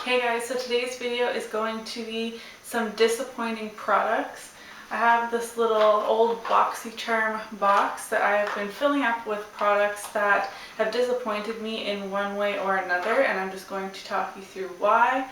Hey guys, so today's video is going to be some disappointing products. I have this little old BoxyCharm box that I have been filling up with products that have disappointed me in one way or another, and I'm just going to talk you through why.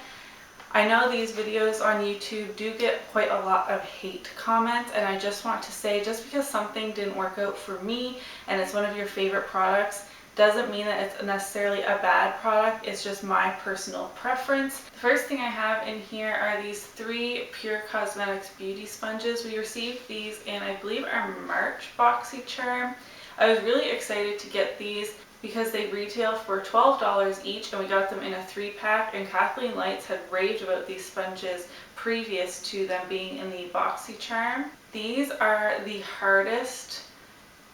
I know these videos on YouTube do get quite a lot of hate comments, and I just want to say, just because something didn't work out for me and it's one of your favorite products doesn't mean that it's necessarily a bad product. It's just my personal preference. The first thing I have in here are these 3 Pure Cosmetics beauty sponges. We received these in, I believe, our March BoxyCharm. I was really excited to get these because they retail for $12 each, and we got them in a 3-pack, and Kathleen Lights had raved about these sponges previous to them being in the BoxyCharm. These are the hardest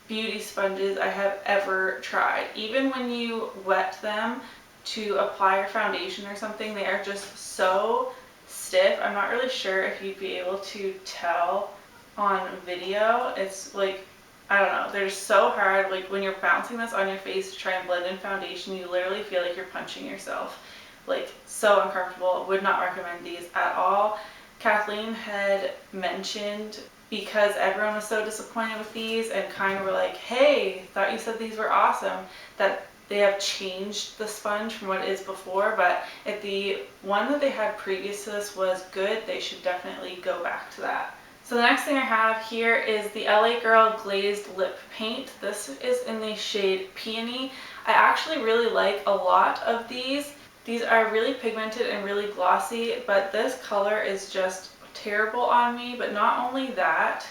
beauty sponges I have ever tried. Even when you wet them to apply your foundation or something, they are just so stiff. I'm not really sure if you'd be able to tell on video. It's like, I don't know, they're just so hard. Like when you're bouncing this on your face to try and blend in foundation, you literally feel like you're punching yourself. Like, so uncomfortable. Would not recommend these at all. Kathleen had mentioned, because everyone was so disappointed with these and kind of were like, hey, thought you said these were awesome, that they have changed the sponge from what it is before, but if the one that they had previous to this was good, they should definitely go back to that. So the next thing I have here is the LA Girl Glazed Lip Paint. This is in the shade Peony. I actually really like a lot of these. These are really pigmented and really glossy, but this color is just terrible on me. But not only that,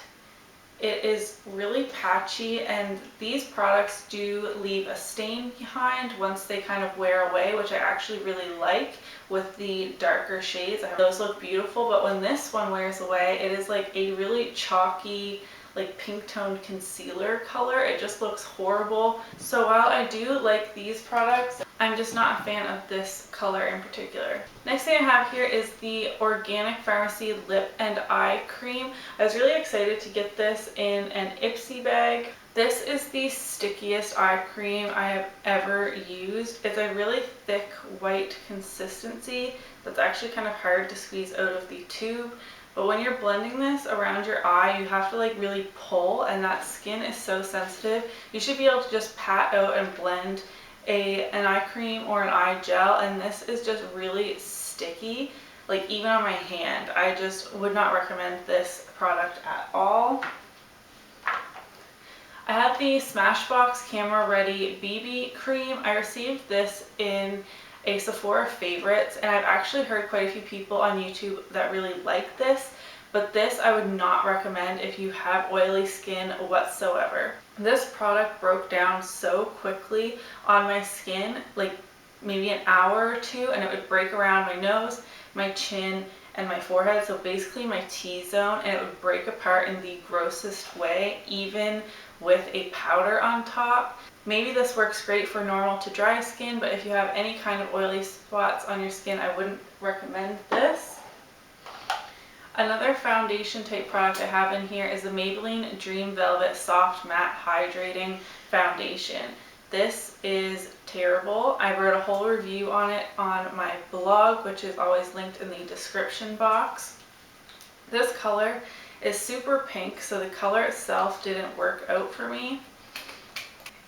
it is really patchy, and these products do leave a stain behind once they kind of wear away, which I actually really like with the darker shades. Those look beautiful, but when this one wears away, it is like a really chalky, like pink toned concealer color. It just looks horrible. So while I do like these products, I'm just not a fan of this color in particular. Next thing I have here is the Organic Pharmacy Lip and Eye Cream. I was really excited to get this in an Ipsy bag. This is the stickiest eye cream I have ever used. It's a really thick white consistency that's actually kind of hard to squeeze out of the tube. But when you're blending this around your eye, you have to like really pull, and that skin is so sensitive. You should be able to just pat out and blend an eye cream or an eye gel, and this is just really sticky, like even on my hand. I just would not recommend this product at all. I have the Smashbox Camera Ready BB Cream. I received this in a Sephora Favorites, and I've actually heard quite a few people on YouTube that really like this, but this I would not recommend if you have oily skin whatsoever. This product broke down so quickly on my skin, like maybe an hour or two, and it would break around my nose, my chin, and my forehead, so basically my T-zone, and it would break apart in the grossest way, even with a powder on top. Maybe this works great for normal to dry skin, but if you have any kind of oily spots on your skin, I wouldn't recommend this. Another foundation type product I have in here is the Maybelline Dream Velvet Soft Matte Hydrating Foundation. This is terrible. I wrote a whole review on it on my blog, which is always linked in the description box. This color is super pink, so the color itself didn't work out for me.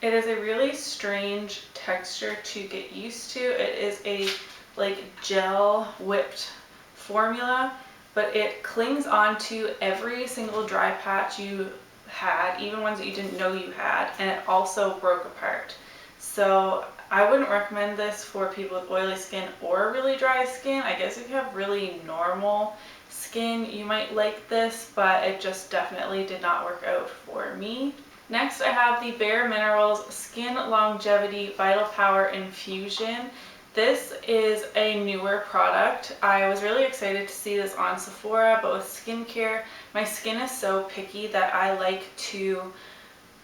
It is a really strange texture to get used to. It is a like gel whipped formula, but it clings onto every single dry patch you had, even ones that you didn't know you had, and it also broke apart. So I wouldn't recommend this for people with oily skin or really dry skin. I guess if you have really normal skin, you might like this, but it just definitely did not work out for me. Next, I have the bareMinerals Skin Longevity Vital Power Infusion. This is a newer product. I was really excited to see this on Sephora, but with skincare, my skin is so picky that I like to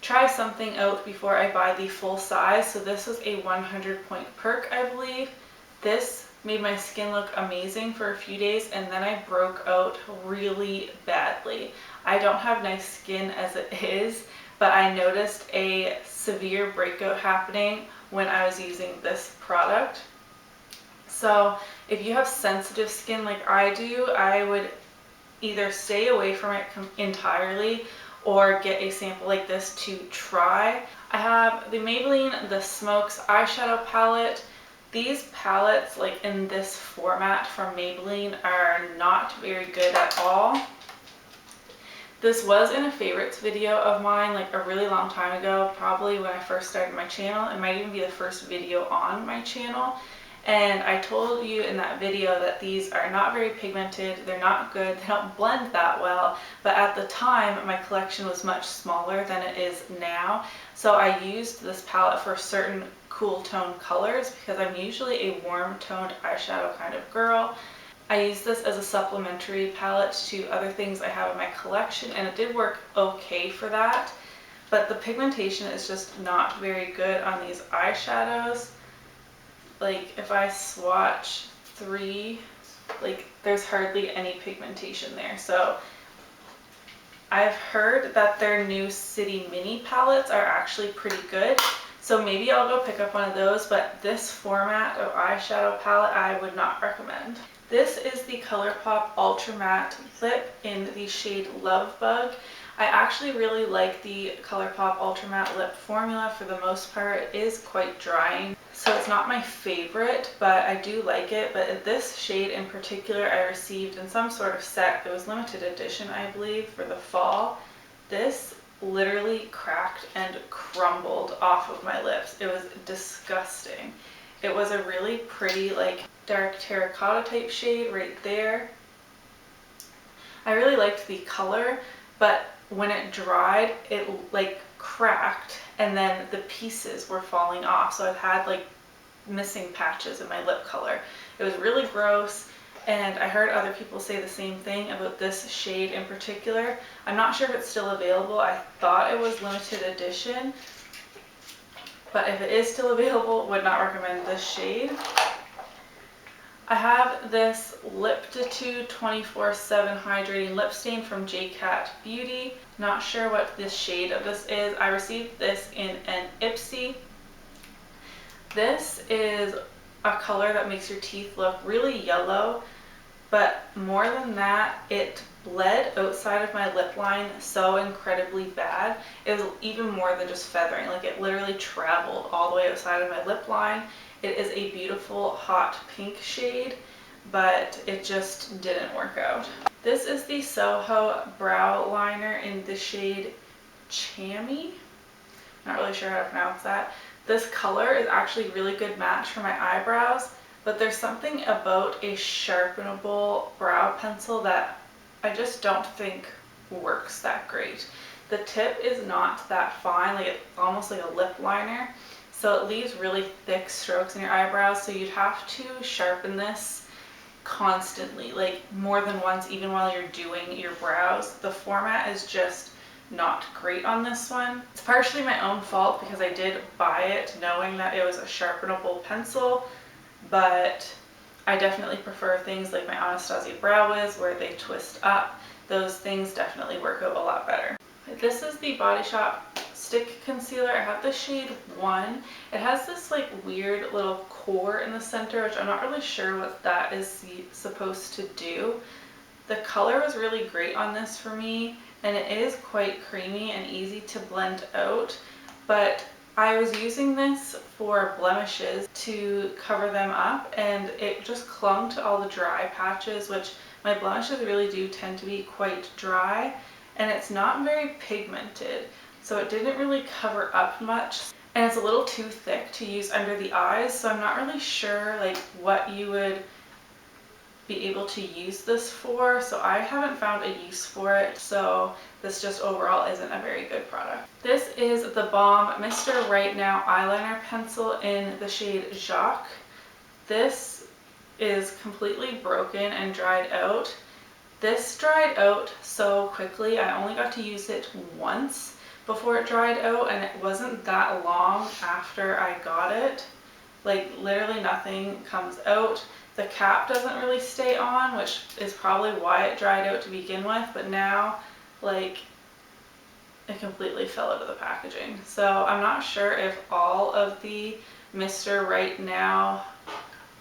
try something out before I buy the full size. So this was a 100-point perk, I believe. This made my skin look amazing for a few days, and then I broke out really badly. I don't have nice skin as it is, but I noticed a severe breakout happening when I was using this product. So If you have sensitive skin like I do, I would either stay away from it entirely or get a sample like this to try. I have the Maybelline The Smokes eyeshadow palette. These palettes, like in this format from Maybelline, are not very good at all. This was in a favorites video of mine like a really long time ago, probably when I first started my channel. It might even be the first video on my channel. And I told you in that video that these are not very pigmented, they're not good, they don't blend that well, but at the time my collection was much smaller than it is now. So I used this palette for certain cool tone colors because I'm usually a warm toned eyeshadow kind of girl. I use this as a supplementary palette to other things I have in my collection, and it did work okay for that, but the pigmentation is just not very good on these eyeshadows. Like if I swatch 3, like there's hardly any pigmentation there. So I've heard that their new City Mini palettes are actually pretty good. So maybe I'll go pick up one of those, but this format of eyeshadow palette I would not recommend. This is the ColourPop Ultra Matte Lip in the shade LoveBug. I actually really like the ColourPop Ultra Matte Lip formula. For the most part, it is quite drying. So it's not my favorite, but I do like it. But this shade in particular I received in some sort of set. It was limited edition, I believe, for the fall. This literally cracked and crumbled off of my lips. It was disgusting. It was a really pretty like dark terracotta type shade right there. I really liked the color, but when it dried, it like cracked and then the pieces were falling off. So I've had like missing patches in my lip color. It was really gross, and I heard other people say the same thing about this shade in particular. I'm not sure if it's still available. I thought it was limited edition, but if it is still available, would not recommend this shade. I have this Liptitude 24/7 Hydrating Lip Stain from J.Cat Beauty. Not sure what this shade of this is. I received this in an Ipsy. This is a color that makes your teeth look really yellow, but more than that, it bled outside of my lip line so incredibly bad. It was even more than just feathering. Like it literally traveled all the way outside of my lip line. It is a beautiful hot pink shade, but it just didn't work out. This is the Soho brow liner in the shade Chammy. Not really sure how to pronounce that. This color is actually a really good match for my eyebrows, but there's something about a sharpenable brow pencil that I just don't think works that great. The tip is not that fine, like it's almost like a lip liner. So it leaves really thick strokes in your eyebrows, so you'd have to sharpen this constantly, like more than once, even while you're doing your brows. The format is just not great on this one. It's partially my own fault because I did buy it knowing that it was a sharpenable pencil, but I definitely prefer things like my Anastasia Brow Wiz where they twist up. Those things definitely work out a lot better. This is the Body Shop Stick Concealer. I have the shade 1. It has this like weird little core in the center, which I'm not really sure what that is supposed to do. The color was really great on this for me, and it is quite creamy and easy to blend out, but I was using this for blemishes to cover them up, and it just clung to all the dry patches, which my blemishes really do tend to be quite dry, and it's not very pigmented, so it didn't really cover up much, and it's a little too thick to use under the eyes, so I'm not really sure like what you would be able to use this for, so I haven't found a use for it, so this just overall isn't a very good product. This is the Balm Mr. Right Now eyeliner pencil in the shade Jacques. This is completely broken and dried out. This dried out so quickly. I only got to use it once before it dried out, and it wasn't that long after I got it. Like literally nothing comes out. The cap doesn't really stay on, which is probably why it dried out to begin with, but now like it completely fell out of the packaging. So I'm not sure if all of the Mr. Right Now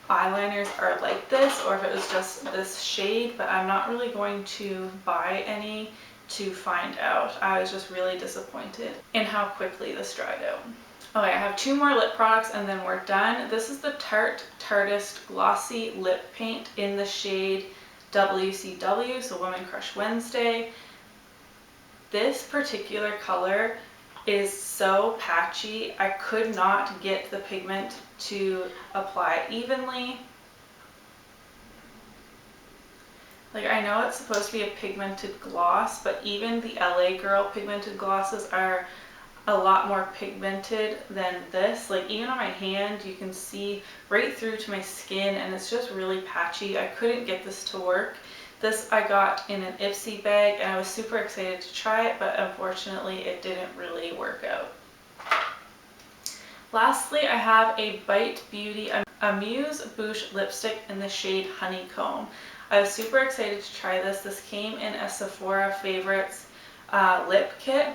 eyeliners are like this or if it was just this shade, but I'm not really going to buy any to find out. I was just really disappointed in how quickly this dried out. Okay, I have 2 more lip products and then we're done. This is the Tarte Tarteist Glossy Lip Paint in the shade WCW, so Women Crush Wednesday. This particular color is so patchy. I could not get the pigment to apply evenly. Like, I know it's supposed to be a pigmented gloss, but even the LA Girl pigmented glosses are a lot more pigmented than this. Like, even on my hand, you can see right through to my skin, and it's just really patchy. I couldn't get this to work. This I got in an Ipsy bag, and I was super excited to try it, but unfortunately it didn't really work out. Lastly, I have a Bite Beauty Amuse Bouche lipstick in the shade Honeycomb. I was super excited to try this. This came in a Sephora Favorites lip kit.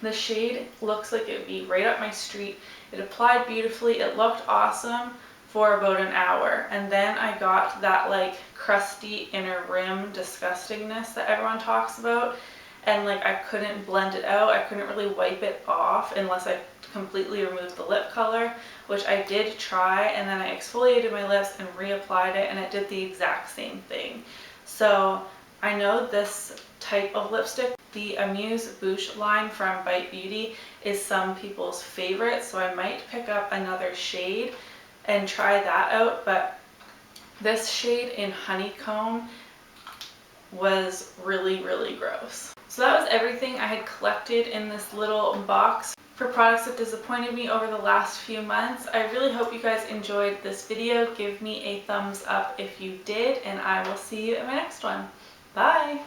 The shade looks like it would be right up my street. It applied beautifully. It looked awesome for about an hour. And then I got that like crusty inner rim disgustingness that everyone talks about. And like I couldn't blend it out. I couldn't really wipe it off unless I completely removed the lip color, which I did try, and then I exfoliated my lips and reapplied it and it did the exact same thing. So I know this type of lipstick, the Amuse Bouche line from Bite Beauty, is some people's favorite, so I might pick up another shade and try that out, but this shade in Honeycomb was really, really gross. So that was everything I had collected in this little box for products that disappointed me over the last few months. I really hope you guys enjoyed this video. Give me a thumbs up if you did, and I will see you in my next one. Bye!